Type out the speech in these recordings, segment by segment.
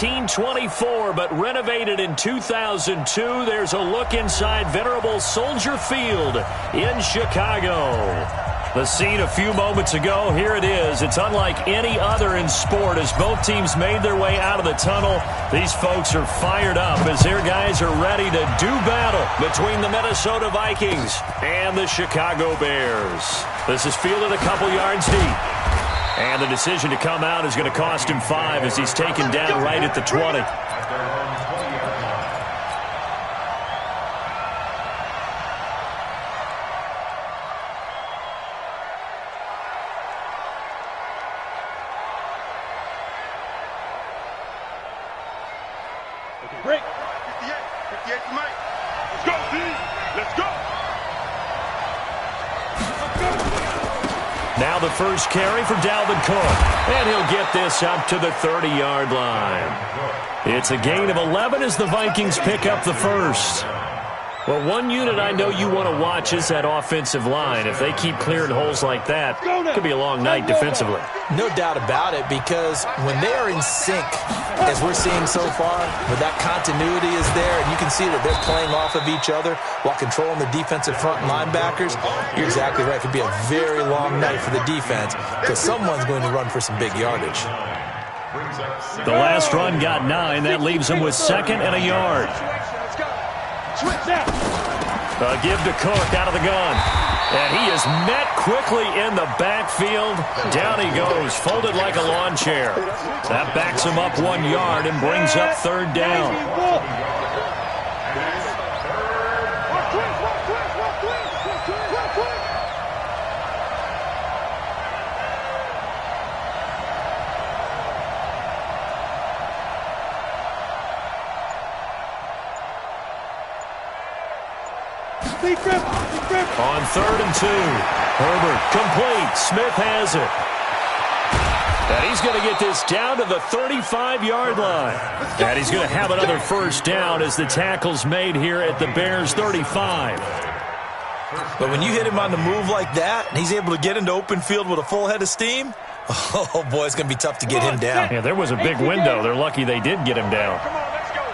1924, but renovated in 2002. There's a look inside venerable Soldier Field in Chicago. The scene a few moments ago, here it is. It's unlike any other in sport as both teams made their way out of the tunnel. These folks are fired up as their guys are ready to do battle between the Minnesota Vikings and the Chicago Bears. This is fielded a couple yards deep. And the decision to come out is going to cost him 5 as he's taken down right at the 20. Break. 58 to Mike. Let's go, D. Let's go. Now the first carry for Dalvin Cook. And he'll get this up to the 30-yard line. It's a gain of 11 as the Vikings pick up the first. Well, one unit I know you want to watch is that offensive line. If they keep clearing holes like that, it could be a long night defensively. No doubt about it, because when they are in sync, as we're seeing so far, where that continuity is there, and you can see that they're playing off of each other while controlling the defensive front linebackers, you're exactly right. It could be a very long night for the defense because someone's going to run for some big yardage. The last run got 9. That leaves him with 2nd and a yard. A give to Cook out of the gun. And he is met quickly in the backfield. Down he goes, folded like a lawn chair. That backs him up 1 yard and brings up 3rd down. On 3rd and 2, Herbert complete. Smith has it. And he's going to get this down to the 35-yard line. And he's going to have another first down as the tackle's made here at the Bears' 35. But when you hit him on the move like that, and he's able to get into open field with a full head of steam, oh, boy, it's going to be tough to get him down. Yeah, there was a big window. They're lucky they did get him down.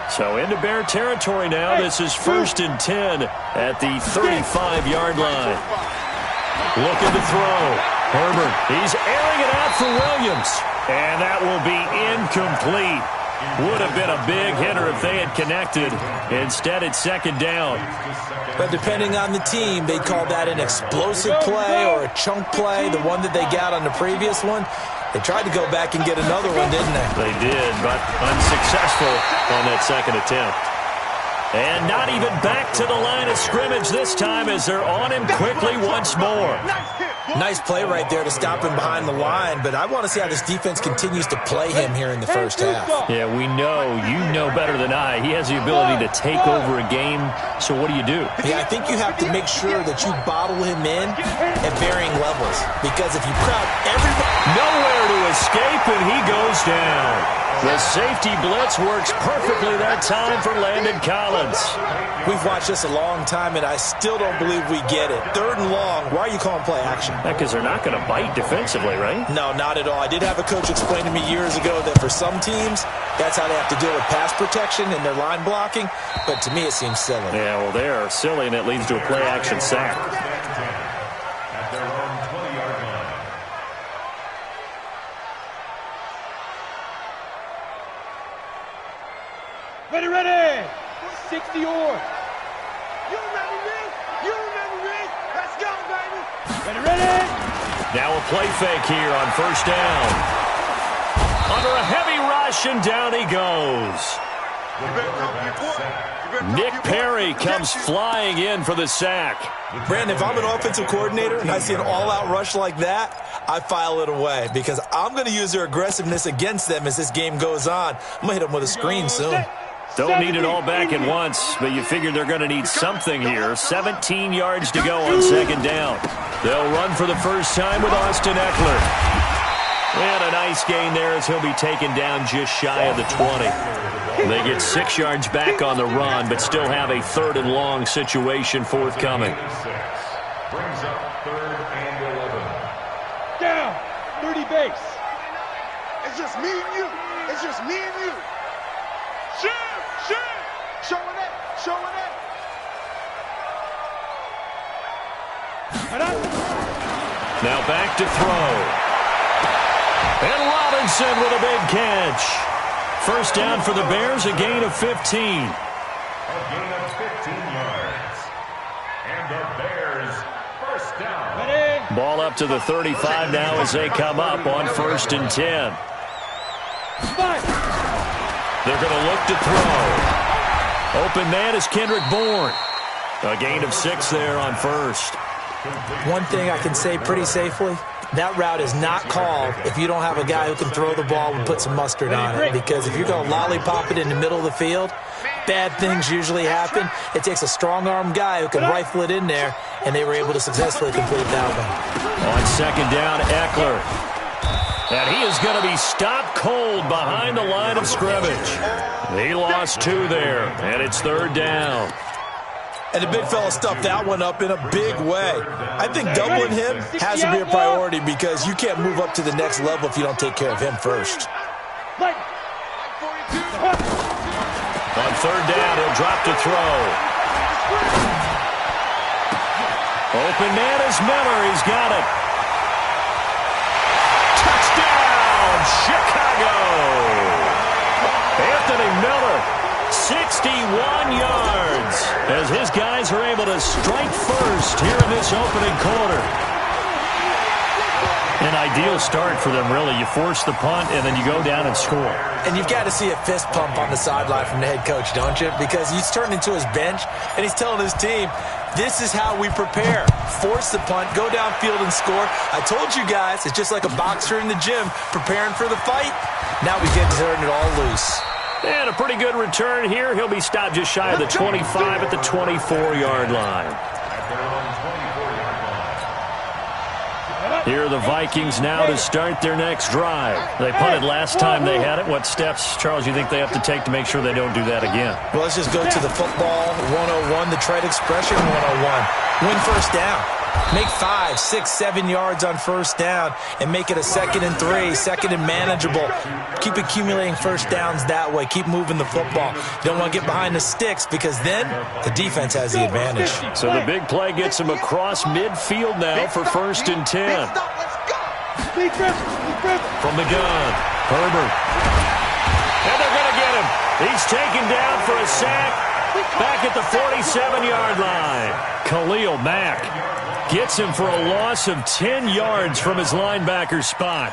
So into Bear territory now. This is 1st and 10 at the 35-yard line. Looking to throw. Herbert, he's airing it out for Williams. And that will be incomplete. Would have been a big hitter if they had connected. Instead, it's 2nd down. But depending on the team, they'd call that an explosive play or a chunk play, the one that they got on the previous one. They tried to go back and get another one, didn't they? They did, but unsuccessful on that 2nd attempt. And not even back to the line of scrimmage this time as they're on him quickly once more. Nice play right there to stop him behind the line, but I want to see how this defense continues to play him here in the first half. Yeah, we know. You know better than I. He has the ability to take over a game, so what do? Yeah, I think you have to make sure that you bottle him in at varying levels, because if you crowd everybody... Nowhere to escape, and he goes down. The safety blitz works perfectly that time for Landon Collins. We've watched this a long time, and I still don't believe we get it. 3rd and long, why are you calling play action? Because they're not going to bite defensively, right? No, not at all. I did have a coach explain to me years ago that for some teams, that's how they have to deal with pass protection and their line blocking, but to me it seems silly. Yeah, well, they are silly, and it leads to a play action sack. Ready. 60 or. You ready, Rick? You ready, Rick? Let's go, baby. Ready. Now a play fake here on 1st down. Under a heavy rush, and down he goes. Nick Perry comes flying in for the sack. Brandon, if I'm an offensive coordinator and I see an all-out rush like that, I file it away because I'm going to use their aggressiveness against them as this game goes on. I'm going to hit them with a screen soon. Don't need it all back at once, but you figure they're going to need something here. 17 yards to go on 2nd down. They'll run for the first time with Austin Eckler. And a nice gain there as he'll be taken down just shy of the 20. They get 6 yards back on the run, but still have a 3rd and long situation forthcoming. Brings up 3rd and 11. Down. 30 base. It's just me and you. It's just me and you. showing up. Now back to throw. And Robinson with a big catch. First down for the Bears, a gain of 15. A gain of 15 yards. And the Bears, first down. Ball up to the 35 now as they come up on 1st and 10. They're going to look to throw. Open man is Kendrick Bourne. A gain of 6 there on 1st. One thing I can say pretty safely, that route is not called if you don't have a guy who can throw the ball and put some mustard on it. Because if you're going to lollipop it in the middle of the field, bad things usually happen. It takes a strong-arm guy who can rifle it in there, and they were able to successfully complete that one. On 2nd down, Eckler. And he is going to be stopped cold behind the line of scrimmage. He lost 2 there, and it's 3rd down. And the big fella stuffed that one up in a big way. I think doubling him has to be a priority because you can't move up to the next level if you don't take care of him first. On 3rd down, he'll drop to throw. Open man is Miller. He's got it. Touchdown, Chicago. Anthony Miller, 61 yards, as his guys are able to strike first here in this opening quarter. An ideal start for them, really. You force the punt, and then you go down and score. And you've got to see a fist pump on the sideline from the head coach, don't you? Because he's turned into his bench, and he's telling his team, this is how we prepare. Force the punt, go downfield and score. I told you guys, it's just like a boxer in the gym preparing for the fight. Now we get to turn it all loose. And a pretty good return here. He'll be stopped just shy of the 25 at the 24-yard line. Here are the Vikings now to start their next drive. They punted last time they had it. What steps, Charles, you think they have to take to make sure they don't do that again? Well, let's just go to the football 101, the trade expression 101. Win first down. Make 5, 6, 7 yards on first down and make it a 2nd and 3, 2nd and manageable. Keep accumulating first downs that way. Keep moving the football. You don't want to get behind the sticks because then the defense has the advantage. So the big play gets him across midfield now for 1st and 10. From the gun, Herbert. And they're going to get him. He's taken down for a sack back at the 47-yard line. Khalil Mack gets him for a loss of 10 yards from his linebacker spot.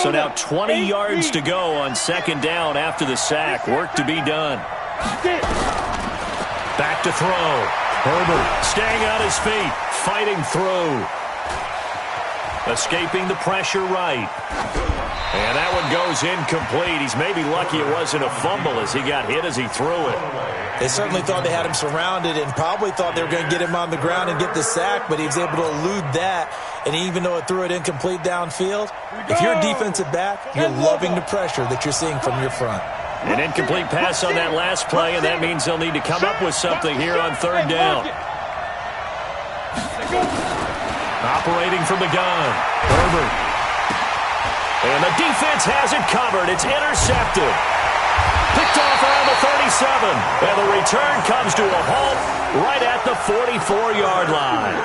So now 20 yards to go on 2nd down after the sack. Work to be done. Back to throw. Herbert staying on his feet, fighting through. Escaping the pressure right. And that one goes incomplete. He's maybe lucky it wasn't a fumble as he got hit as he threw it. They certainly thought they had him surrounded and probably thought they were going to get him on the ground and get the sack, but he was able to elude that. And even though it threw it incomplete downfield, if you're a defensive back, you're loving the pressure that you're seeing from your front. An incomplete pass on that last play, and that means they'll need to come up with something here on 3rd down. Operating from the gun, Herbert. And the defense has it covered. It's intercepted. Picked off around the 37. And the return comes to a halt right at the 44-yard line.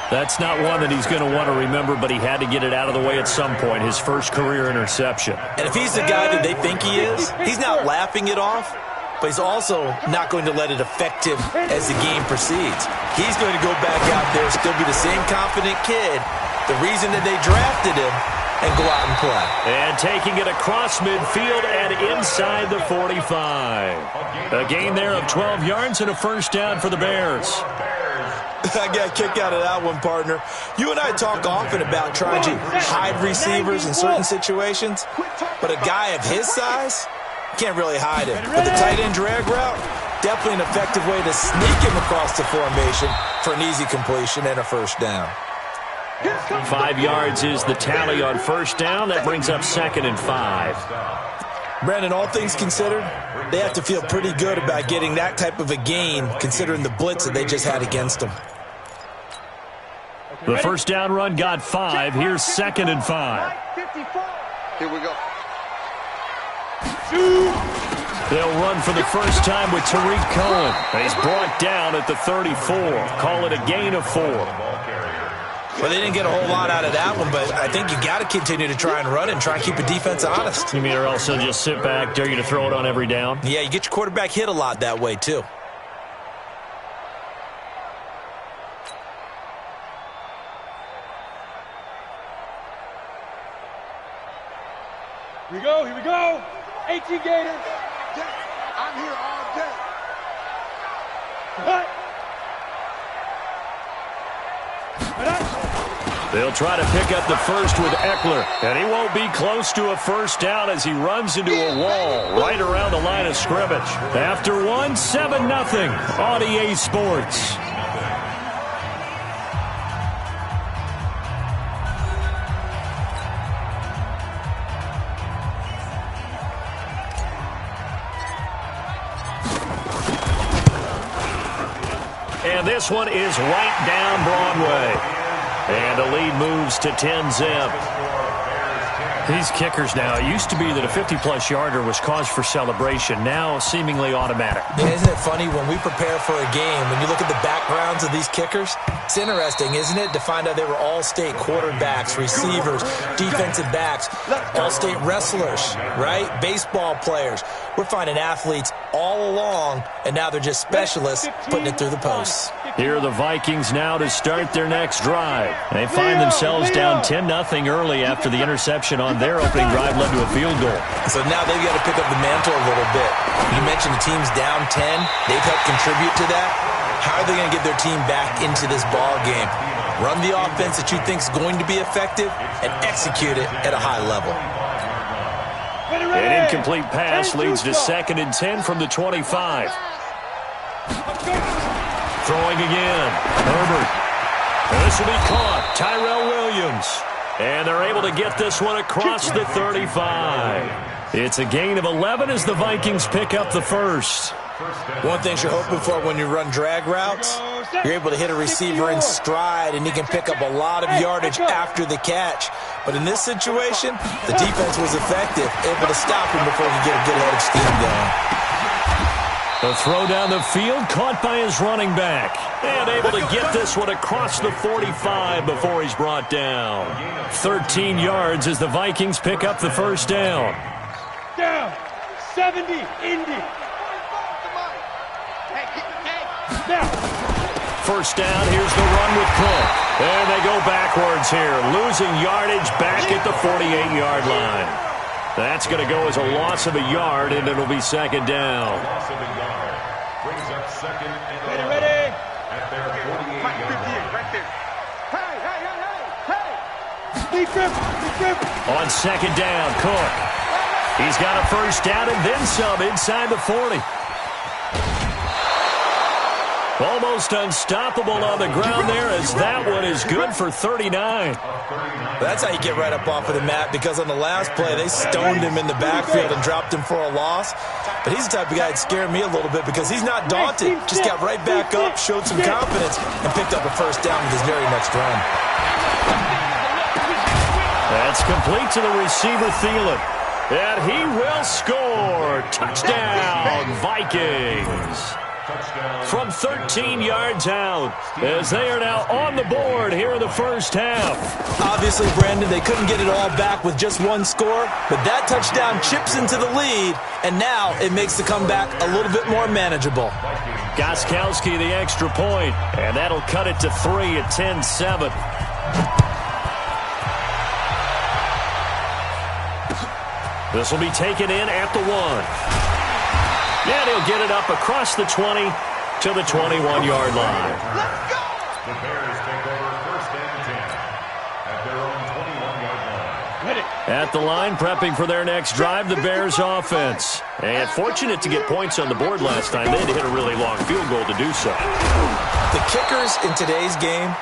That's not one that he's going to want to remember, but he had to get it out of the way at some point, his first career interception. And if he's the guy that they think he is, he's not laughing it off, but he's also not going to let it affect him as the game proceeds. He's going to go back out there, still be the same confident kid, the reason that they drafted him, and go out and play. And taking it across midfield and inside the 45. A gain there of 12 yards and a first down for the Bears. I got a kick out of that one, partner. You and I talk often about trying to hide receivers in certain situations, but a guy of his size can't really hide him. But the tight end drag route, definitely an effective way to sneak him across the formation for an easy completion and a first down. 5 yards is the tally on first down. That brings up 2nd and 5. Brandon, all things considered, they have to feel pretty good about getting that type of a gain considering the blitz that they just had against them. The first down run got 5. Here's 2nd and 5. Here we go. They'll run for the first time with Tariq Cohen. He's brought down at the 34. Call it a gain of 4. Well, they didn't get a whole lot out of that one, but I think you got to continue to try and run and try and keep the defense honest. You mean or else they'll just sit back, dare you to throw it on every down? Yeah, you get your quarterback hit a lot that way, too. Here we go, here we go. 18 Gators. I'm here all day. Cut. They'll try to pick up the first with Eckler, and he won't be close to a first down as he runs into a wall right around the line of scrimmage. After one, 7-0 on EA Sports. And this one is right down Broadway. And the lead moves to 10-zip. These kickers now, it used to be that a 50-plus yarder was cause for celebration. Now seemingly automatic. Yeah, isn't it funny when we prepare for a game, when you look at the backgrounds of these kickers, it's interesting, isn't it, to find out they were all-state quarterbacks, receivers, defensive backs, all-state wrestlers, right? Baseball players. We're finding athletes all along, and now they're just specialists putting it through the posts. Here are the Vikings now to start their next drive. They find themselves down 10-0 early after the interception on their opening drive led to a field goal. So now they've got to pick up the mantle a little bit. You mentioned the team's down 10. They've helped contribute to that. How are they going to get their team back into this ball game? Run the offense that you think is going to be effective and execute it at a high level. An incomplete pass leads to 2nd and 10 from the 25. Throwing again. Herbert. And this will be caught. Tyrell Williams. And they're able to get this one across the 35. It's a gain of 11 as the Vikings pick up the first. One thing you're hoping for when you run drag routes, you're able to hit a receiver in stride, and he can pick up a lot of yardage after the catch. But in this situation, the defense was effective, able to stop him before he could get a good head of steam going. A throw down the field, caught by his running back. And able to get this one across the 45 before he's brought down. 13 yards as the Vikings pick up the first down. Down. 70, Indy. Now. First down, here's the run with Cook. And they go backwards here, losing yardage back at the 48-yard line. That's going to go as a loss of a yard, and it'll be 2nd down. Loss of a yard. Brings up 2nd and 11. Ready? At their 48-yard line. Right there. Hey. Deep grip. On 2nd down, Cook. He's got a first down and then some inside the 40. Almost unstoppable on the ground there as that one is good for 39. That's how you get right up off of the mat, because on the last play, they stoned him in the backfield and dropped him for a loss. But he's the type of guy that scared me a little bit because he's not daunted. Just got right back up, showed some confidence, and picked up a first down with his very next run. That's complete to the receiver, Thielen. And he will score. Touchdown, Vikings. From 13 yards out, as they are now on the board here in the first half. Obviously, Brandon, they couldn't get it all back with just one score, but that touchdown chips into the lead, and now it makes the comeback a little bit more manageable. Gostkowski the extra point, and that'll cut it to 3 at 10-7. This will be taken in at the 1. And he'll get it up across the 20 to the 21-yard line. Let's go! The Bears take over 1st and 10 at their own 21-yard line. At the line, prepping for their next drive, the Bears offense. And fortunate to get points on the board last time. They had to hit a really long field goal to do so. The kickers in today's game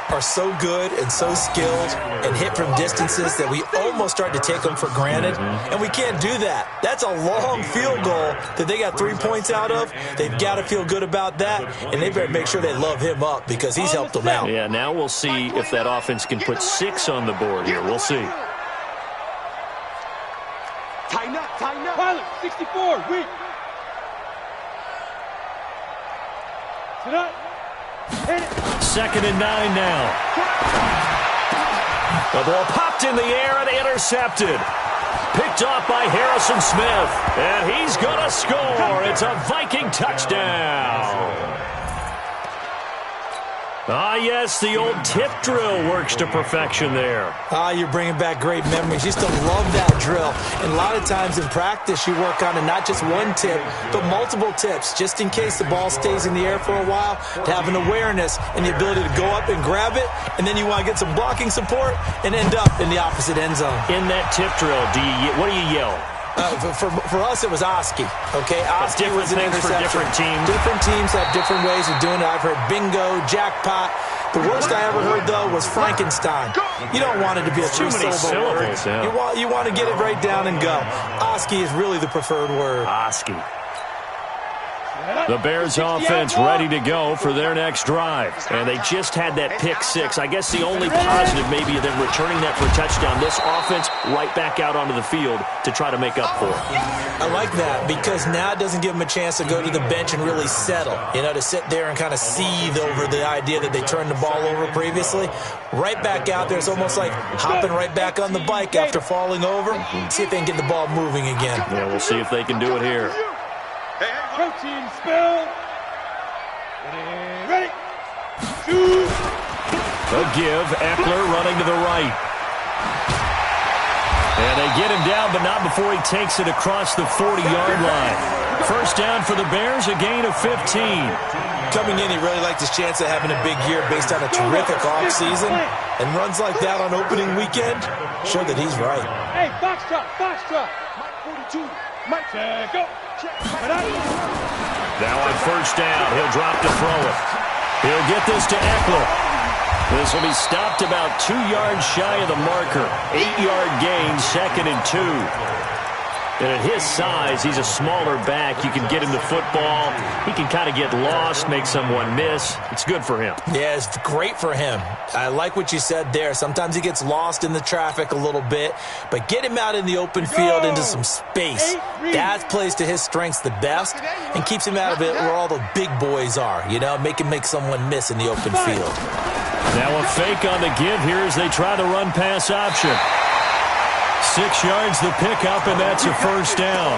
are so good and so skilled and hit from distances that we almost start to take them for granted, and we can't do that. That's a long field goal that they got 3 points out of. They've got to feel good about that, and they better make sure they love him up because he's helped them out. Yeah, now we'll see if that offense can put 6 on the board here. We'll see. Tighten up. Pilot, 64, weak. Sit up. Hit it. 2nd and 9 now. The ball popped in the air and intercepted. Picked off by Harrison Smith. And he's going to score. It's a Viking touchdown. Ah, yes, the old tip drill works to perfection there. Ah, you're bringing back great memories. Used to love that drill. And a lot of times in practice, you work on it, not just one tip, but multiple tips, just in case the ball stays in the air for a while, to have an awareness and the ability to go up and grab it, and then you want to get some blocking support and end up in the opposite end zone. In that tip drill, what do you yell? For us, it was Oski. Okay, Oski was an things interception. for different teams. Different teams have different ways of doing it. I've heard bingo, jackpot. The worst I ever heard, though, was Frankenstein. You don't want it to be a Too many three-syllable word. syllables, yeah. You want to get it right down and go. Oski is really the preferred word. Oski. The Bears offense ready to go for their next drive. And they just had that pick six. I guess the only positive maybe of them returning that for a touchdown. This offense right back out onto the field to try to make up for it. I like that because now it doesn't give them a chance to go to the bench and really settle. You know, to sit there and kind of seethe over the idea that they turned the ball over previously. Right back out there. It's almost like hopping right back on the bike after falling over. See if they can get the ball moving again. Yeah, we'll see if they can do it here. Protein spill. Ready. Shoot. A give. Eckler running to the right. And they get him down, but not before he takes it across the 40-yard line. First down for the Bears, a gain of 15. Coming in, he really liked his chance of having a big year based on a terrific offseason. And runs like that on opening weekend show that he's right. Hey, box truck. Mike 42. Mike, go. Now on first down, he'll drop to throw it. He'll get this to Eckler. This will be stopped about 2 yards shy of the marker. 8-yard gain, 2nd and 2. And at his size, he's a smaller back. You can get him the football. He can kind of get lost, make someone miss. It's good for him. Yeah, it's great for him. I like what you said there. Sometimes he gets lost in the traffic a little bit, but get him out in the open field into some space. That plays to his strengths the best and keeps him out of it where all the big boys are, you know, make someone miss in the open field. Now a fake on the give here as they try to run pass option. 6 yards the pickup, and that's a first down.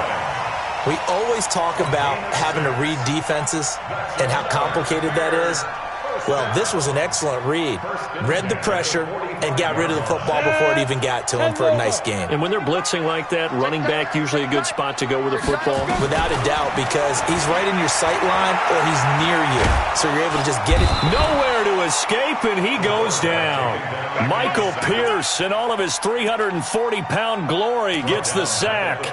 We always talk about having to read defenses and how complicated that is. Well, this was an excellent read. Read the pressure and got rid of the football before it even got to him for a nice game. And when they're blitzing like that, running back usually a good spot to go with the football? Without a doubt, because he's right in your sight line or he's near you. So you're able to just get it. Nowhere to escape, and he goes down. Michael Pierce, in all of his 340-pound glory, gets the sack.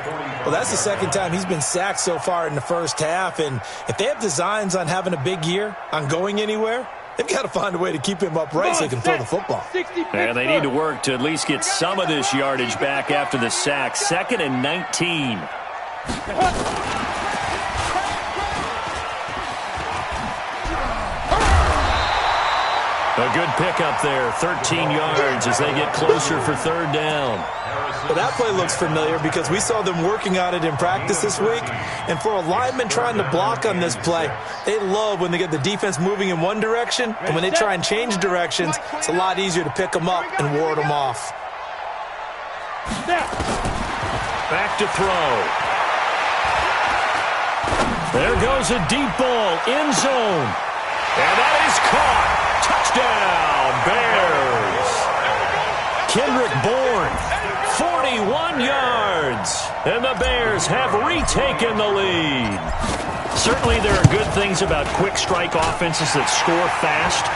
Well, that's the second time he's been sacked so far in the first half. And if they have designs on having a big year, on going anywhere, they've got to find a way to keep him upright so he can throw the football. And they need to work to at least get some of this yardage back after the sack. 2nd and 19. A good pickup there, 13 yards as they get closer for third down. Well, that play looks familiar because we saw them working on it in practice this week. And for a lineman trying to block on this play, they love when they get the defense moving in one direction. And when they try and change directions, it's a lot easier to pick them up and ward them off. Back to throw. There goes a deep ball, end zone. And that is caught. Touchdown, Bears. Kendrick Bourne, 41 yards. And the Bears have retaken the lead. Certainly there are good things about quick strike offenses that score fast,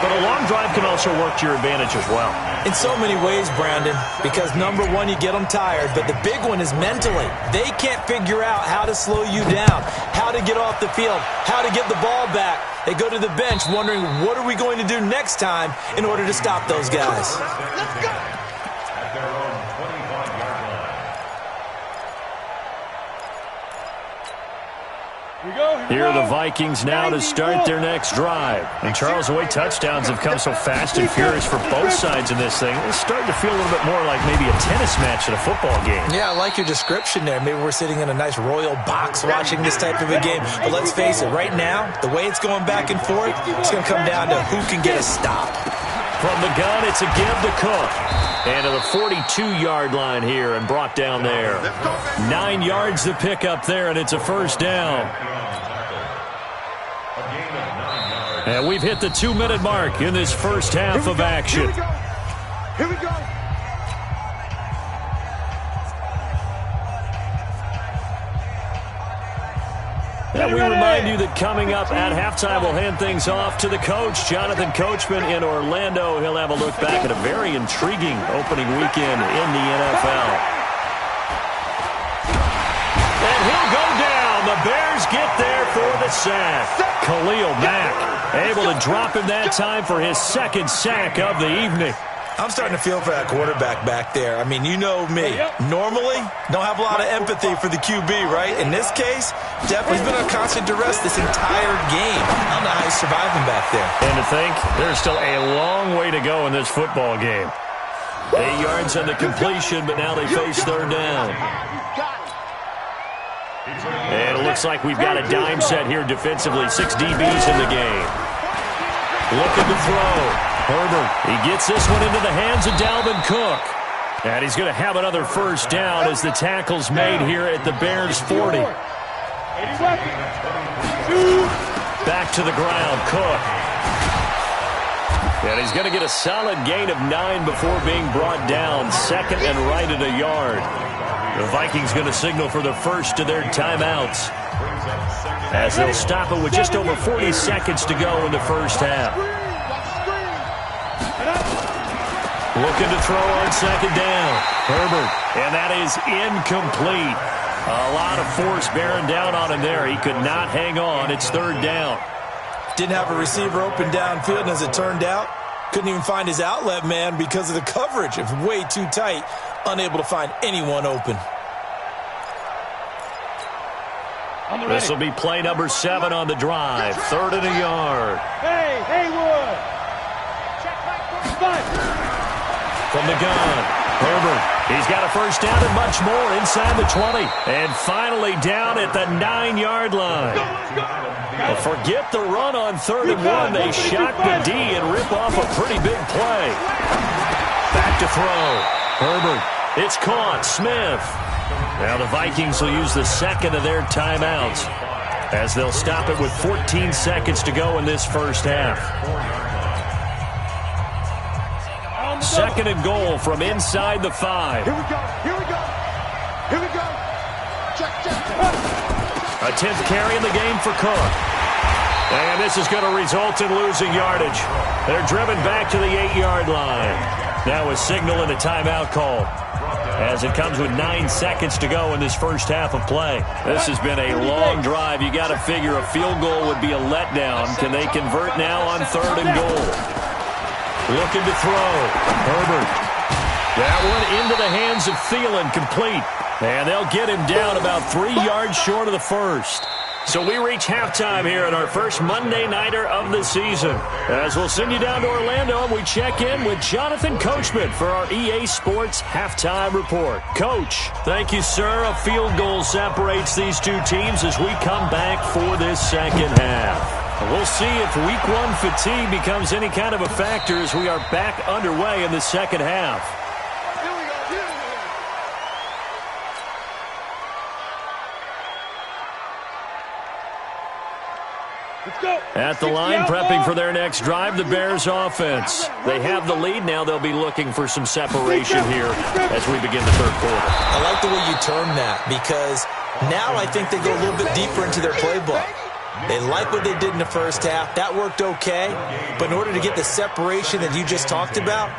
but a long drive can also work to your advantage as well. In so many ways, Brandon, because number one, you get them tired, but the big one is mentally. They can't figure out how to slow you down, how to get off the field, how to get the ball back. They go to the bench wondering, what are we going to do next time in order to stop those guys? Let's go. At their own 25-yard line. Here are the Vikings now to start their next drive. And Charles, the way touchdowns have come so fast and furious for both sides in this thing, it's starting to feel a little bit more like maybe a tennis match in a football game. Yeah, I like your description there. Maybe we're sitting in a nice royal box watching this type of a game. But let's face it, right now, the way it's going back and forth, it's going to come down to who can get a stop. From the gun, it's a give to Cook. And to the 42-yard line here and brought down there. 9 yards to pick up there, and it's a first down. And we've hit the 2-minute mark in this first half of action. Here we go. And we remind you that coming up at halftime, we'll hand things off to the coach, Jonathan Coachman in Orlando. He'll have a look back at a very intriguing opening weekend in the NFL. And he'll go down. The Bears get there for the sack. Khalil Mack able to drop him that time for his second sack of the evening. I'm starting to feel for that quarterback back there. I mean, you know me. Normally, don't have a lot of empathy for the QB, right? In this case, definitely been on constant duress this entire game. I don't know how he's surviving back there. And to think, there's still a long way to go in this football game. 8 yards on the completion, but now they face third down. And it looks like we've got a dime set here defensively. 6 DBs in the game. Looking to throw. Herbert, he gets this one into the hands of Dalvin Cook. And he's going to have another first down as the tackle's made here at the Bears' 40. Back to the ground, Cook. And he's going to get a solid gain of 9 before being brought down. Second and right at a yard. The Vikings going to signal for the first of their timeouts, as they'll stop it with just over 40 seconds to go in the first half. Looking to throw on second down. Herbert, and that is incomplete. A lot of force bearing down on him there. He could not hang on. It's third down. Didn't have a receiver open downfield, and as it turned out, couldn't even find his outlet man because of the coverage. It was way too tight, unable to find anyone open. This will be play number 7 on the drive. Third and a yard. Hey, Haywood. From the gun, Herbert, he's got a first down and much more inside the 20. And finally down at the 9-yard line. Well, forget the run on third and 1. They shock the D and rip off a pretty big play. Back to throw. Herbert, it's caught. Smith. Now the Vikings will use the second of their timeouts, as they'll stop it with 14 seconds to go in this first half. Second and goal from inside the 5. Here we go. Here we go. Here we go. Check. A 10th carry in the game for Cook. And this is going to result in losing yardage. They're driven back to the 8-yard line. Now a signal and a timeout call, as it comes with 9 seconds to go in this first half of play. This has been a long drive. You got to figure a field goal would be a letdown. Can they convert now on third and goal? Looking to throw. Herbert. That one into the hands of Thielen, complete. And they'll get him down about 3 yards short of the first. So we reach halftime here in our first Monday Nighter of the season, as we'll send you down to Orlando and we check in with Jonathan Coachman for our EA Sports Halftime Report. Coach, thank you, sir. A field goal separates these two teams as we come back for this second half. We'll see if Week 1 fatigue becomes any kind of a factor as we are back underway in the second half. At the line, prepping for their next drive, the Bears offense. They have the lead. Now they'll be looking for some separation here as we begin the third quarter. I like the way you term that, because now I think they go a little bit deeper into their playbook. They like what they did in the first half. That worked okay. But in order to get the separation that you just talked about,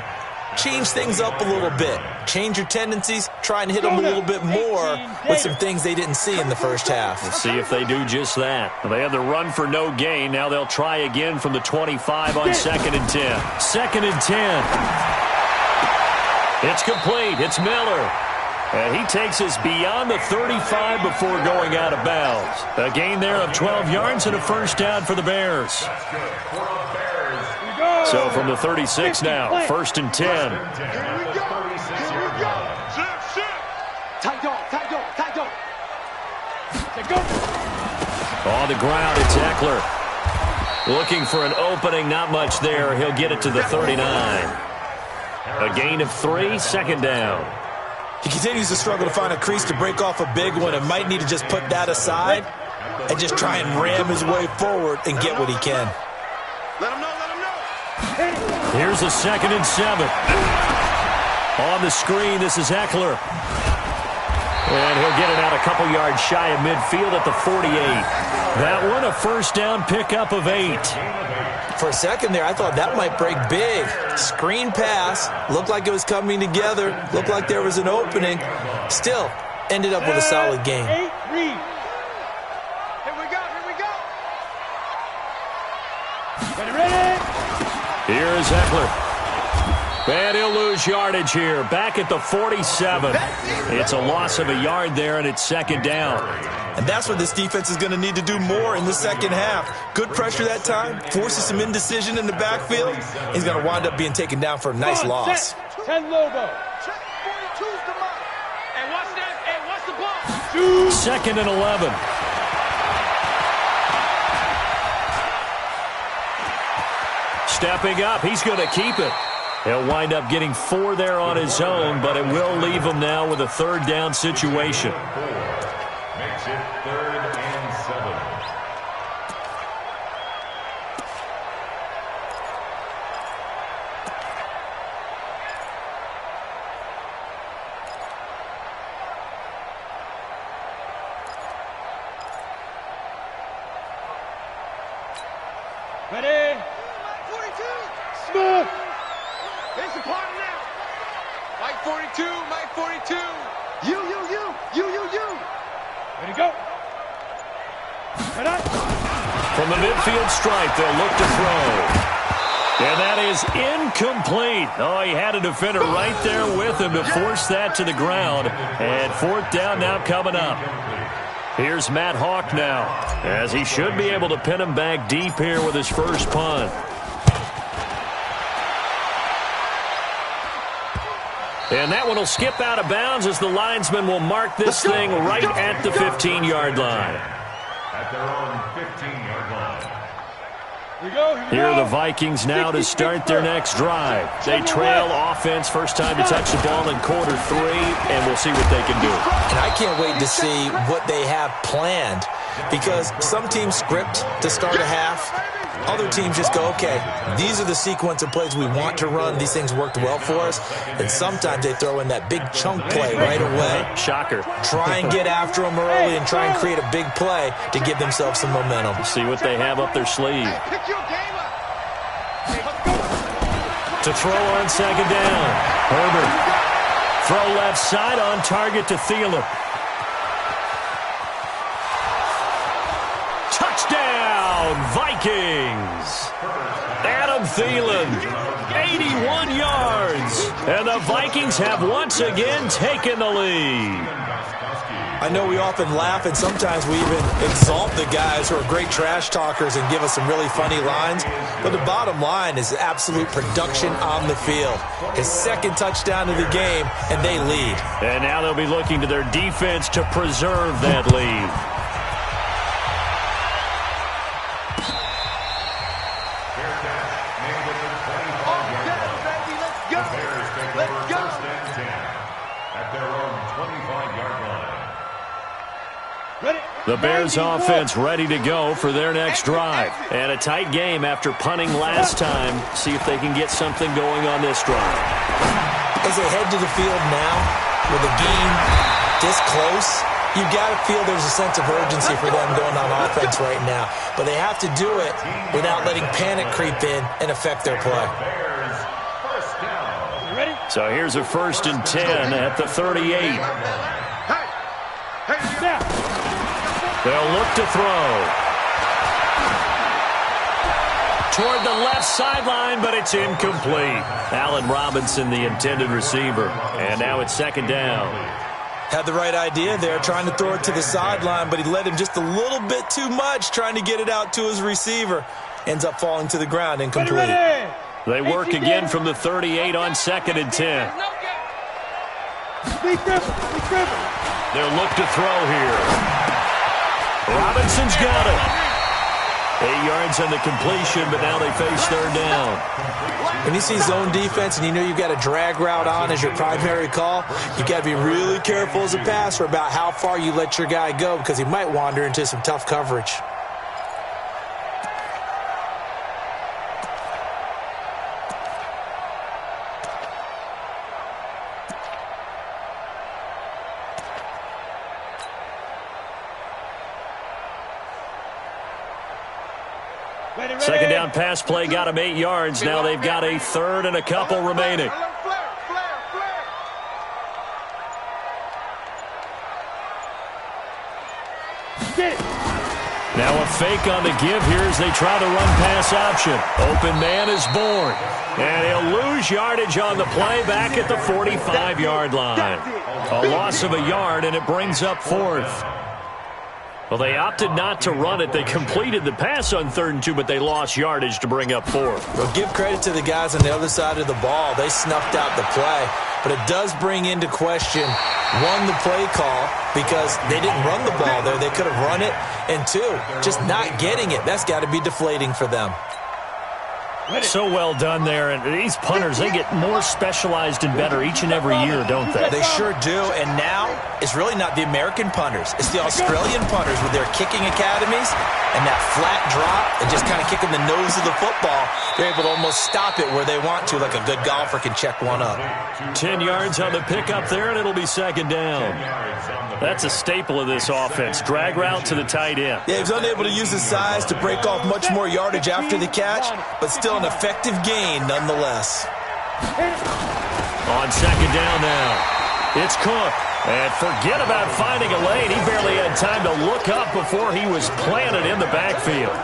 change things up a little bit. Change your tendencies. Try and hit them a little bit more with some things they didn't see in the first half. We'll see if they do just that. They had the run for no gain. Now they'll try again from the 25 on second and 10. Second and 10. It's complete. It's Miller. And he takes us beyond the 35 before going out of bounds. A gain there of 12 yards and a first down for the Bears. So from the 36 now, first and 10. Here we go. Tight dog. On the ground, it's Eckler. Looking for an opening, not much there. He'll get it to the 39. A gain of 3, second down. He continues to struggle to find a crease to break off a big one and might need to just put that aside and just try and ram his way forward and get what he can. Let him know. Here's a 2nd and 7. On the screen, this is Eckler. And he'll get it out a couple yards shy of midfield at the 48. That one, a first down pickup of 8. For a second there, I thought that might break big. Screen pass, looked like it was coming together, looked like there was an opening. Still, ended up with a solid game. 8 read. Here we go. Ready? Here's Eckler. And he'll lose yardage here. Back at the 47. It's a loss of a yard there, and it's second down. And that's what this defense is going to need to do more in the second half. Good pressure that time, forces some indecision in the backfield. He's going to wind up being taken down for a nice loss. 10 Lobo. Check 42's the mark. Hey, watch that. Hey, watch the ball. 2nd and 11. Stepping up, he's going to keep it. He'll wind up getting 4 there on his own, but it will leave him now with a third down situation. Makes it 3rd and 7. Ready? 42. Smooth. It's the party now. Mike 42. You. Ready to go. Ready up. From the midfield stripe, they'll look to throw. And that is incomplete. Oh, he had a defender right there with him to force that to the ground. And 4th down now coming up. Here's Matt Hawk now, as he should be able to pin him back deep here with his first punt. And that one will skip out of bounds as the linesman will mark this thing right at the 15-yard line. At their own 15-yard line. Here are the Vikings now to start their next drive. They trail offense, first time to touch the ball in quarter 3, and we'll see what they can do. And I can't wait to see what they have planned, because some teams script to start a half. Other teams just go, okay, these are the sequence of plays we want to run. These things worked well for us. And sometimes they throw in that big chunk play right away. Shocker. Try and get after them early and try and create a big play to give themselves some momentum. See what they have up their sleeve. Pick your game up. To throw on second down. Herbert. Throw left side on target to Thielen. Touchdown, Vikings. Adam Thielen, 81 yards. And the Vikings have once again taken the lead. I know we often laugh, and sometimes we even exalt the guys who are great trash talkers and give us some really funny lines. But the bottom line is absolute production on the field. His 2nd touchdown of the game, and they lead. And now they'll be looking to their defense to preserve that lead. The Bears offense ready to go for their next drive. And a tight game after punting last time. See if they can get something going on this drive. As they head to the field now, with the game this close, you've got to feel there's a sense of urgency for them going on offense right now. But they have to do it without letting panic creep in and affect their play. So here's a 1st and 10 at the 38. They'll look to throw. Toward the left sideline, but it's incomplete. Allen Robinson, the intended receiver. And now it's second down. Had the right idea there, trying to throw it to the sideline, but he led him just a little bit too much, trying to get it out to his receiver. Ends up falling to the ground, incomplete. They work again from the 38 on 2nd and 10. They'll look to throw here. Robinson's got it. 8 yards on the completion, but now they face 3rd down. When you see zone defense and you know you've got a drag route on as your primary call, you've got to be really careful as a passer about how far you let your guy go because he might wander into some tough coverage. Second down pass play got him 8 yards. Now they've got a 3rd and a couple remaining. Now a fake on the give here as they try to run pass option. Open man is born. And he'll lose yardage on the play back at the 45-yard line. A loss of a yard, and it brings up 4th. Well, they opted not to run it. They completed the pass on 3rd and 2, but they lost yardage to bring up 4th. Well, give credit to the guys on the other side of the ball. They snuffed out the play. But it does bring into question, 1, the play call, because they didn't run the ball there. They could have run it. And 2, just not getting it. That's got to be deflating for them. So well done there. And these punters, they get more specialized and better each and every year, don't they? They sure do. And now it's really not the American punters. It's the Australian punters with their kicking academies and that flat drop and just kind of kicking the nose of the football. They're able to almost stop it where they want to, like a good golfer can check one up. 10 yards on the pickup there, and it'll be 2nd down. That's a staple of this offense. Drag route to the tight end. Yeah, he was unable to use his size to break off much more yardage after the catch, but still an effective gain nonetheless. On 2nd down now, it's Cook. And forget about finding a lane. He barely had time to look up before he was planted in the backfield.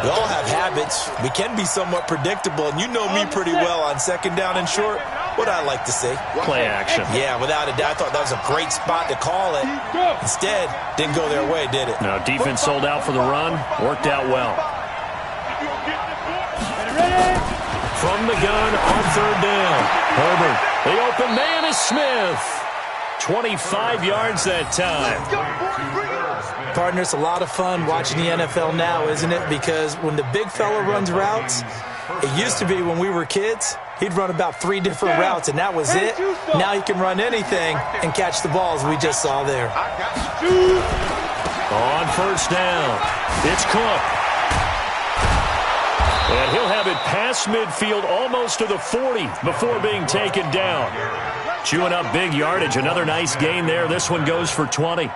We all have habits. We can be somewhat predictable, and you know me pretty well on 2nd down and short. What I like to see. Play action. Yeah, without a doubt. I thought that was a great spot to call it. Instead, didn't go their way, did it? No, defense sold out for the run. Worked out well. From the gun on 3rd down. Herbert. The open man is Smith. 25 yards that time. Partner, it's a lot of fun watching the NFL now, isn't it? Because when the big fella runs routes, it used to be when we were kids, he'd run about 3 different routes, and that was it. Now he can run anything and catch the balls we just saw there. On 1st down, it's Cook. And he'll have it past midfield almost to the 40 before being taken down. Chewing up big yardage. Another nice gain there. This one goes for 20. I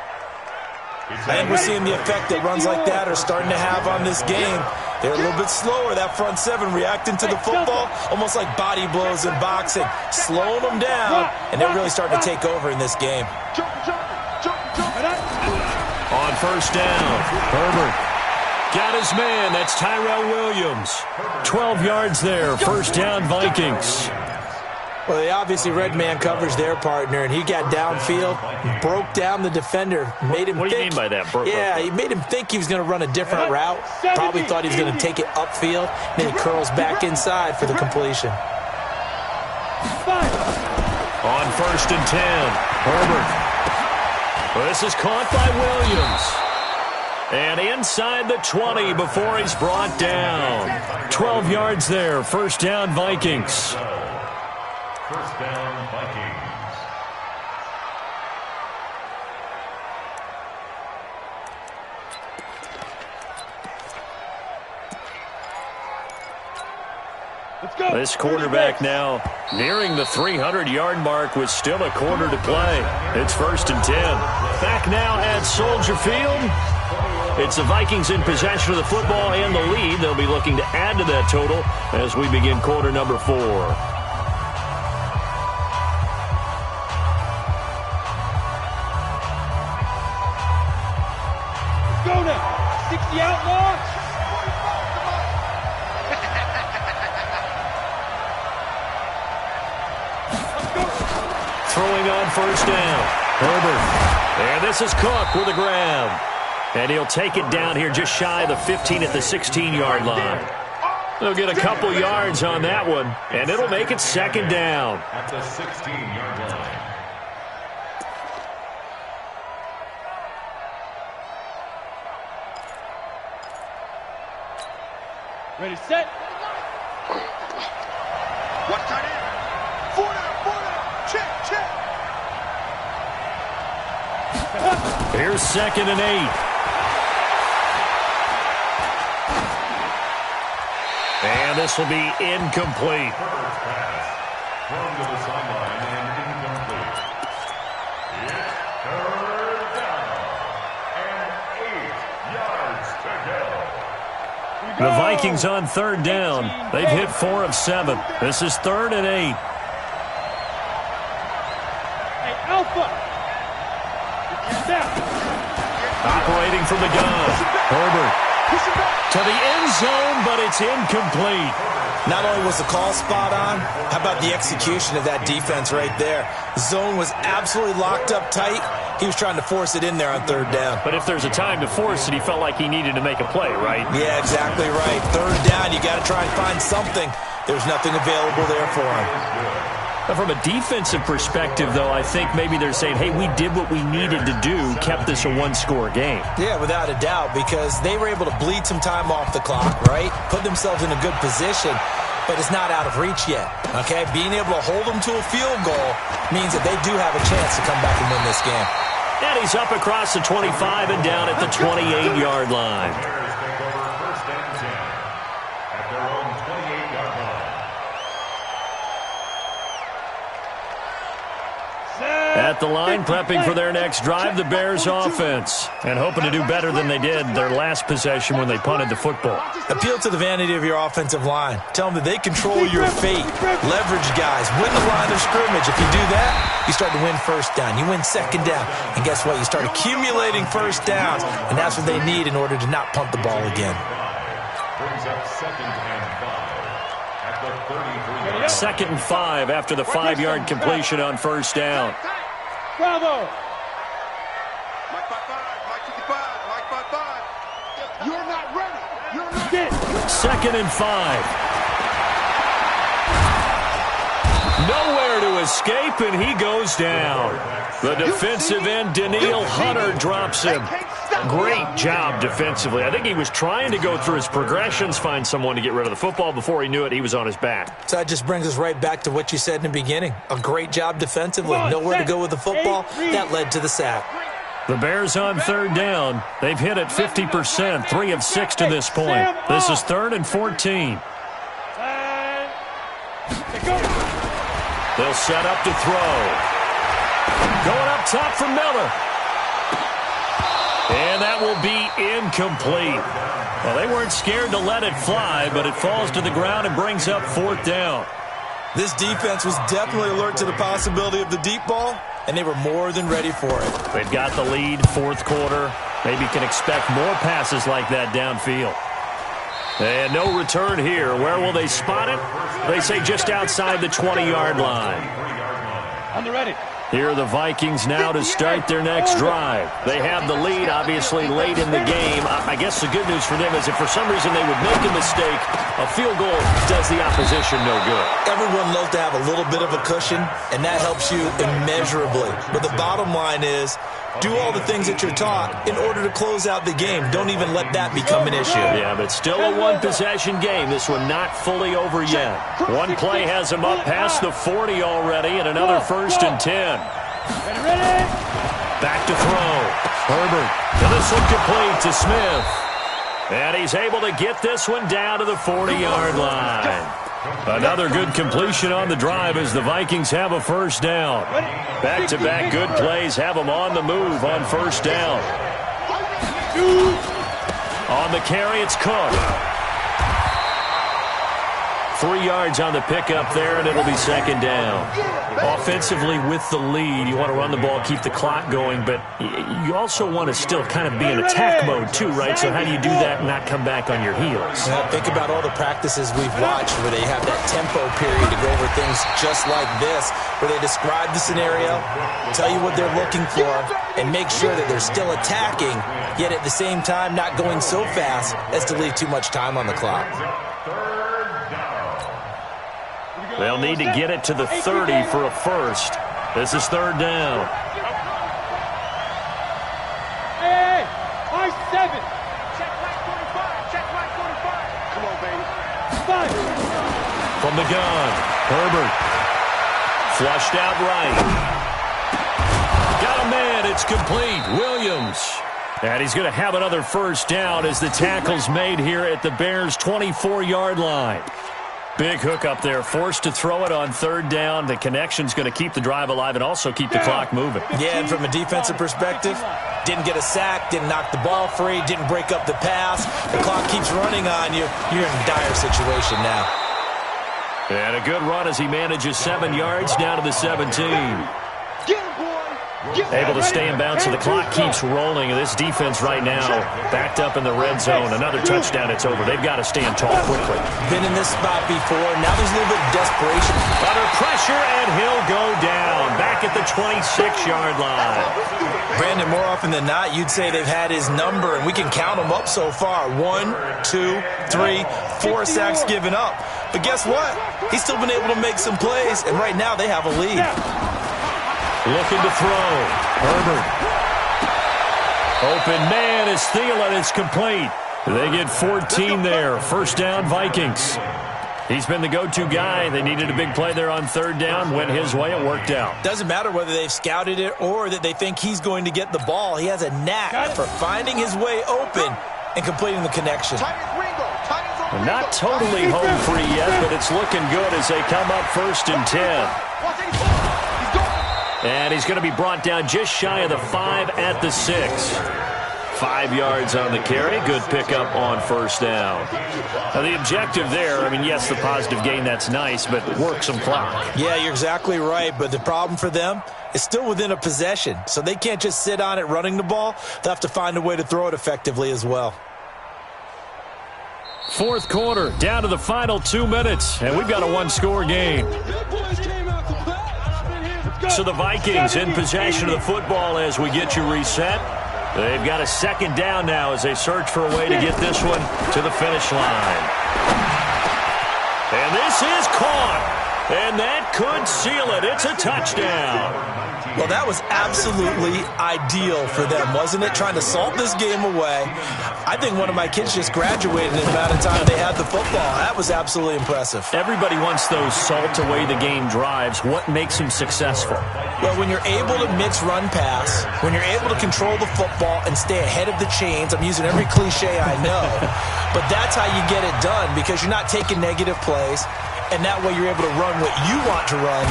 think we're seeing the effect that runs like that are starting to have on this game. They're a little bit slower, that front 7, reacting to the football, almost like body blows in boxing, slowing them down, and they're really starting to take over in this game. On 1st down, Herbert got his man. That's Tyrell Williams. 12 yards there. 1st down, Vikings. Well, they obviously read man coverage their partner, and he got downfield, broke down the defender, made him What do you mean by that? Yeah, he made him think he was going to run a different route. Probably thought he was going to take it upfield. Then he curls back inside for the completion. On 1st and 10, Herbert. Well, this is caught by Williams. And inside the 20 before he's brought down. 12 yards there. 1st down, Vikings. 1st down, Vikings. This quarterback now nearing the 300-yard mark with still a quarter to play. It's 1st and 10. Back now at Soldier Field. It's the Vikings in possession of the football and the lead. They'll be looking to add to that total as we begin quarter number 4. Go now. 60 outlaws. Throwing on 1st down. Herbert. And this is Cook with a grab. And he'll take it down here just shy of the 15 at the 16-yard line. They'll get a couple yards on that one, and it'll make it second down. At the 16-yard line. Ready, set. One tight end. Four down. Check. Here's 2nd and 8. And this will be incomplete. First pass. Thrown to the sideline and incomplete. It's third down. And 8 yards to go. The Vikings on third down. They've hit 4 of 7. This is 3rd and 8. Hey, Alpha. Operating from the gun. Herbert to the end zone, but it's incomplete. Not only was the call spot on, how about the execution of that defense right there? The zone was absolutely locked up tight. He was trying to force it in there on third down. But if there's a time to force it, he felt like he needed to make a play, right? Yeah, exactly right. Third down, you got to try and find something. There's nothing available there for him. From a defensive perspective, though, I think maybe they're saying, hey, we did what we needed to do, kept this a one-score game. Yeah, without a doubt, because they were able to bleed some time off the clock, right? Put themselves in a good position, but it's not out of reach yet, okay? Being able to hold them to a field goal means that they do have a chance to come back and win this game. And he's up across the 25 and down at the 28-yard line. Bears take over 1st and 10 at their own 28-yard line. At the line, prepping for their next drive, the Bears offense. And hoping to do better than they did their last possession when they punted the football. Appeal to the vanity of your offensive line. Tell them that they control your fate. Leverage guys. Win the line of scrimmage. If you do that, you start to win first down. You win second down. And guess what? You start accumulating first downs. And that's what they need in order to not punt the ball again. Brings up 2nd and 5 at the 33-yard line. 2nd and 5 after the 5-yard completion on first down. Bravo. Mike 55. You're not ready. You're not. Get. 2nd and 5. Nowhere to escape, and he goes down. The defensive end, Daniil Hunter, drops him. Great job defensively. I think he was trying to go through his progressions, find someone to get rid of the football. Before he knew it, he was on his back. So that just brings us right back to what you said in the beginning. A great job defensively. Nowhere to go with the football. That led to the sack. The Bears on third down. They've hit it 50%, 3 of 6 to this point. This is 3rd and 14. They'll set up to throw. Going up top for Miller. And that will be incomplete. Well, they weren't scared to let it fly, but it falls to the ground and brings up 4th down. This defense was definitely alert to the possibility of the deep ball, and they were more than ready for it. They've got the lead, 4th quarter. Maybe can expect more passes like that downfield. And no return here. Where will they spot it? They say just outside the 20-yard line. On the ready. Here are the Vikings now to start their next drive. They have the lead, obviously, late in the game. I guess the good news for them is if for some reason they would make a mistake, a field goal does the opposition no good. Everyone loves to have a little bit of a cushion, and that helps you immeasurably. But the bottom line is, do all the things that you're taught in order to close out the game. Don't even let that become an issue. Yeah, but still a one-possession game. This one not fully over yet. One play has them up past the 40 already, and another 1st and 10. Ready. Back to throw. Herbert. And this one complete to Smith. And he's able to get this one down to the 40-yard line. Another good completion on the drive as the Vikings have a 1st down. Back-to-back good plays have them on the move on 1st down. On the carry, it's Cook. 3 yards on the pickup there, and it'll be second down. Offensively with the lead, you want to run the ball, keep the clock going, but you also want to still kind of be in attack mode too, right? So how do you do that and not come back on your heels? Well, think about all the practices we've watched where they have that tempo period to go over things just like this, where they describe the scenario, tell you what they're looking for, and make sure that they're still attacking, yet at the same time not going so fast as to leave too much time on the clock. They'll need to get it to the 30 for a first. This is third down. Hey, my 7. Check right 45. Check right 45. Come on, baby. 5. From the gun, Herbert. Flushed out right. Got a man, it's complete. Williams. And he's going to have another first down as the tackle's made here at the Bears' 24-yard line. Big hook up there, forced to throw it on third down. The connection's going to keep the drive alive and also keep the clock moving. Yeah, and from a defensive perspective, didn't get a sack, didn't knock the ball free, didn't break up the pass. The clock keeps running on you. You're in a dire situation now. And a good run as he manages 7 yards down to the 17. Get him, boy. Able to stay in bounds, so the clock keeps rolling. This defense right now backed up in the red zone. Another touchdown, it's over. They've got to stand tall quickly. Been in this spot before. Now there's a little bit of desperation. Under pressure, and he'll go down. Back at the 26-yard line. Brandon, more often than not, you'd say they've had his number, and we can count them up so far. 1, 2, 3, 4 sacks given up. But guess what? He's still been able to make some plays, and right now they have a lead. Looking to throw. Herbert. Open man is Thielen. It's complete. They get 14 there. First down, Vikings. He's been the go-to guy. They needed a big play there on third down. Went his way. It worked out. Doesn't matter whether they've scouted it or that they think he's going to get the ball. He has a knack for finding his way open and completing the connection. Not totally home free yet, but it's looking good as they come up first and 10. And he's going to be brought down just shy of the 5 at the 6. 5 yards on the carry. Good pickup on first down. Now, the objective there, I mean, yes, the positive gain, that's nice, but work some clock. Yeah, you're exactly right, but the problem for them is still within a possession, so they can't just sit on it running the ball. They'll have to find a way to throw it effectively as well. Fourth quarter, down to the final 2 minutes, and we've got a one-score game. So the Vikings in possession of the football as we get you reset. They've got a second down now as they search for a way to get this one to the finish line. And this is caught. And that could seal it. It's a touchdown. Well, that was absolutely ideal for them, wasn't it? Trying to salt this game away. I think one of my kids just graduated in the amount of time they had the football. That was absolutely impressive. Everybody wants those salt away the game drives. What makes them successful? Well, when you're able to mix run pass, when you're able to control the football and stay ahead of the chains, I'm using every cliche I know, but that's how you get it done because you're not taking negative plays, and that way you're able to run what you want to run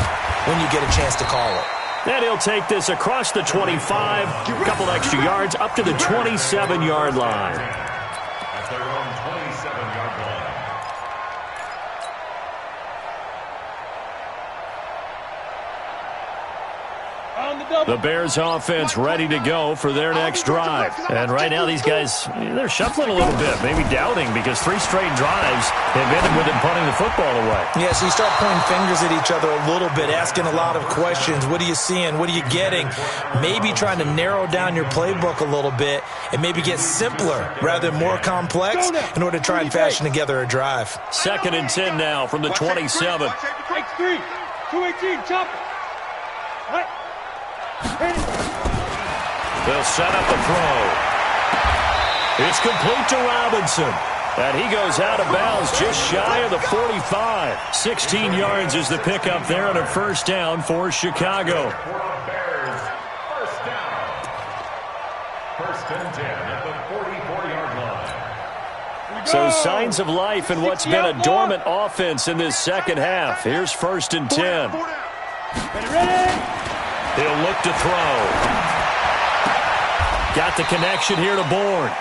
when you get a chance to call it. And he'll take this across the 25, a couple extra yards, up to the 27-yard line. At their own 27-yard line. The Bears offense ready to go for their next drive. And right now these guys, they're shuffling a little bit, maybe doubting because 3 straight drives have ended with them punting the football away. Yeah, so you start pointing fingers at each other a little bit, asking a lot of questions. What are you seeing? What are you getting? Maybe trying to narrow down your playbook a little bit and maybe get simpler rather than more complex in order to try and fashion together a drive. 2nd and 10 now from the 27. X3, 218, chop it. What? They'll set up a throw. It's complete to Robinson. And he goes out of bounds just shy of the 45. 16 yards is the pickup there on a first down for Chicago. Bears, first down. First and 10 at the 44-yard line. So signs of life in what's been a dormant offense in this second half. Here's 1st and 10. Ready? He'll look to throw. Got the connection here to Bourne.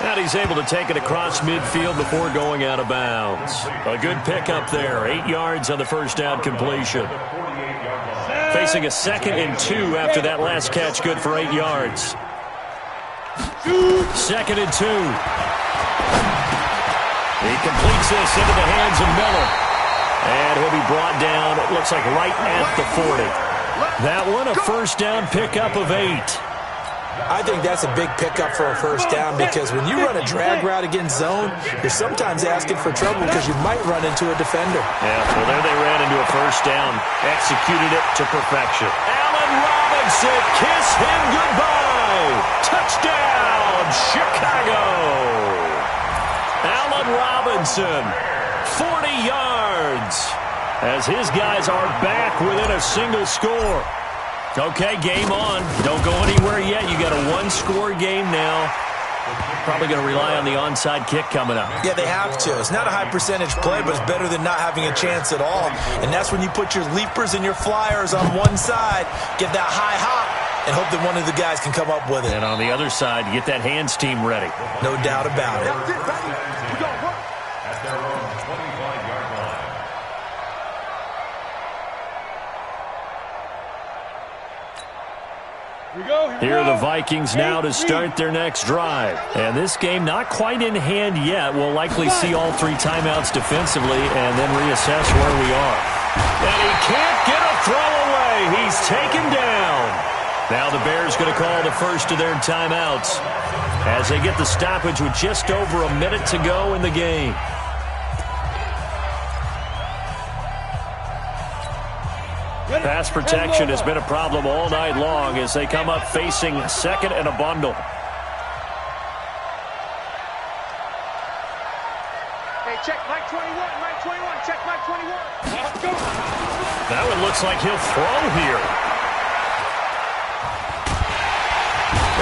And he's able to take it across midfield before going out of bounds. A good pickup there. 8 yards on the first down completion. Facing a 2nd and 2 after that last catch, good for 8 yards. 2nd and 2. He completes this into the hands of Miller. And he'll be brought down, it looks like right at the 40. That one, a first down pickup of 8. I think that's a big pickup for a first down because when you run a drag route against zone, you're sometimes asking for trouble because you might run into a defender. Yeah, well, there they ran into a first down, executed it to perfection. Allen Robinson, kiss him goodbye. Touchdown, Chicago. Allen Robinson, 40 yards, as his guys are back within a single score. Okay, game on. Don't go anywhere yet. You got a 1-score game now. Probably going to rely on the onside kick coming up. Yeah, they have to. It's not a high percentage play, but it's better than not having a chance at all. And that's when you put your leapers and your flyers on one side, get that high hop, and hope that one of the guys can come up with it. And on the other side, get that hands team ready. No doubt about it. At their own 25-yard line. Here are the Vikings now to start their next drive. And this game not quite in hand yet. We'll likely see all 3 timeouts defensively and then reassess where we are. And he can't get a throw away. He's taken down. Now the Bears going to call the first of their timeouts as they get the stoppage with just over a minute to go in the game. Pass protection has been a problem all night long as they come up facing 2nd and a bundle. Hey, check Mike 21, Mike 21, check Mike 21. Let's go. That one looks like he'll throw here.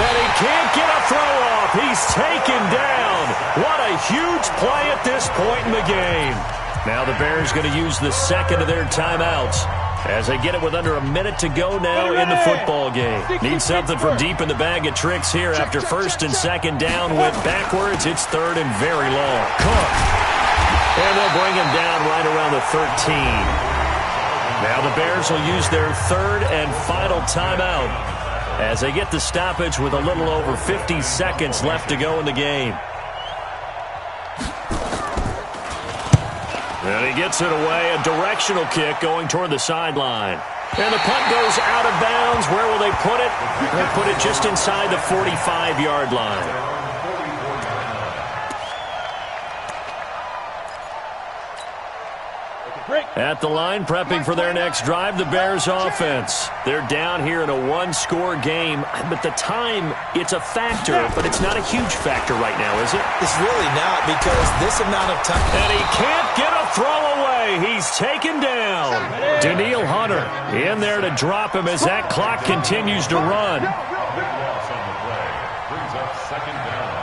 And he can't get a throw off. He's taken down. What a huge play at this point in the game. Now the Bears going to use the 2nd of their timeouts as they get it with under a minute to go now in the football game. Need something from deep in the bag of tricks here after 1st and 2nd down. Went backwards. It's 3rd and very long. Cook. And they'll bring him down right around the 13. Now the Bears will use their 3rd and final timeout as they get the stoppage with a little over 50 seconds left to go in the game. And he gets it away, a directional kick going toward the sideline. And the punt goes out of bounds. Where will they put it? They'll put it just inside the 45-yard line. At the line, prepping for their next drive, the Bears offense. They're down here in a 1-score game, but the time, it's a factor, but it's not a huge factor right now, is it? It's really not because this amount of time. And he can't get a throw away. He's taken down. Daniil Hunter in there to drop him as that clock continues to run. Big loss on the play. Brings up 2nd down.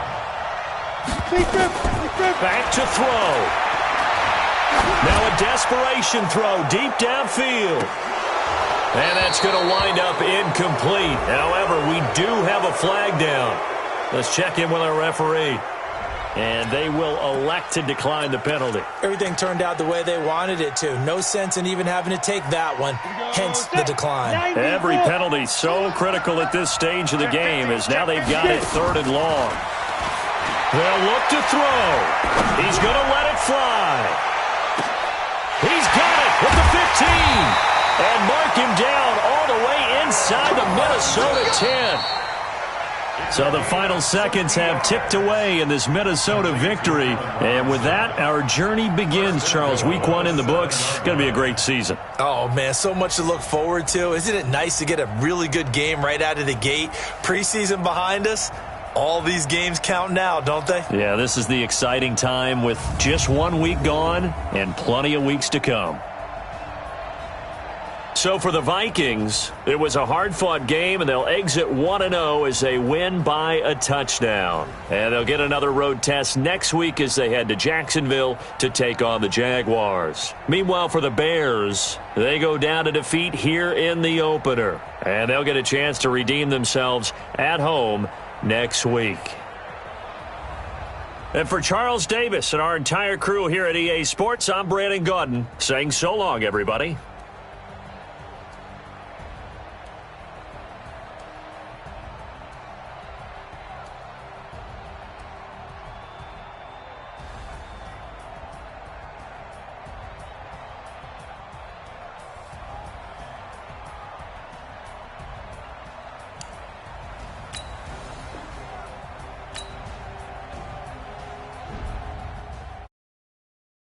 Back to throw. Now a desperation throw deep downfield. And that's going to wind up incomplete. However, we do have a flag down. Let's check in with our referee. And they will elect to decline the penalty. Everything turned out the way they wanted it to. No sense in even having to take that one. Hence the decline. Every penalty so critical at this stage of the game as now they've got it 3rd and long. They'll look to throw. He's going to let it fly. He's got it at the 15. And mark him down all the way inside the Minnesota 10. So the final seconds have ticked away in this Minnesota victory. And with that, our journey begins, Charles. Week 1 in the books. Going to be a great season. Oh, man, so much to look forward to. Isn't it nice to get a really good game right out of the gate? Preseason behind us. All these games count now, don't they? Yeah, this is the exciting time with just 1 week gone and plenty of weeks to come. So for the Vikings, it was a hard-fought game, and they'll exit 1-0 as they win by a touchdown. And they'll get another road test next week as they head to Jacksonville to take on the Jaguars. Meanwhile, for the Bears, they go down to defeat here in the opener. And they'll get a chance to redeem themselves at home next week. And for Charles Davis and our entire crew here at EA Sports, I'm Brandon Gaudin saying so long, everybody.